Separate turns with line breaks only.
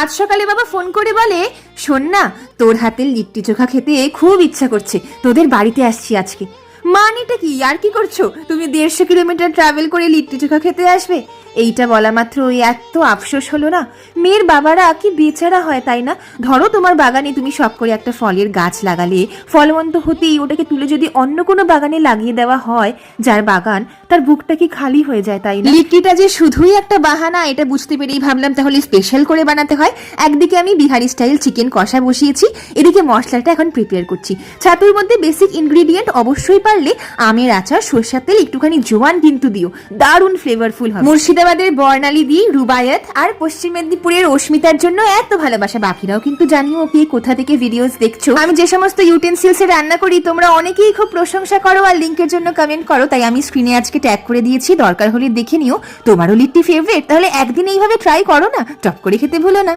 আজ সকালে বাবা ফোন করে বলে, শোন না, তোর হাতের লিট্টি চোখা খেতে খুব ইচ্ছা করছে, তোদের বাড়িতে আসছি আজকে। মানেটা কি, আর কি করছো তুমি 150 কিলোমিটার ট্রাভেল করে লিট্টি চোখা খেতে আসবে? এইটা বলা মাত্র ওই এত আফসোস হলো না। মেয়ের বাবারা কি বেচারা হয়, তাই না? ধরো তোমার বাগানে তুমি শখ করে একটা ফলের গাছ লাগালে, ফলবন্ত হতেই ওটাকে তুলে যদি অন্য কোনো বাগানে লাগিয়ে দেওয়া হয়, যার বাগান, তার বুকটা কি খালি হয়ে যায়, তাই না? লিট্টিটা যে শুধুই একটা বাহানা, এটা বুঝতে পেরেই ভাবলাম তাহলে স্পেশাল করে বানাতে হয়। একদিকে আমি বিহারি স্টাইল চিকেন কষা বসিয়েছি, এদিকে মশলাটা এখন প্রিপেয়ার করছি। ছাতুর মধ্যে বেসিক ইনগ্রিডিয়েন্ট অবশ্যই পারলে আমের আচার, সরষের তেল, একটুখানি জোয়ান কিন্তু দিও, দারুণ ফ্লেভারফুল হবে। মুর্শিদাবাদের বর্ণালী দি, রুবায়াত আর পশ্চিম মেদিনীপুরের অস্মিতার জন্য এত ভালোবাসা। বাকিরাও কিন্তু জানিও কে কোথা থেকে ভিডিওস দেখছো। আমি যে সমস্ত ইউটেন্সিলসে রান্না করি তোমরা অনেকেই খুব প্রশংসা করো আর লিংকের জন্য কমেন্ট করো, তাই আমি স্ক্রিনে আজকে ট্যাগ করে দিয়েছি, দরকার হলে দেখে নিও। তোমারও লিট্টি ফেভারিট? তাহলে একদিন এইভাবে ট্রাই করো না, টপ করে খেতে ভুলো না।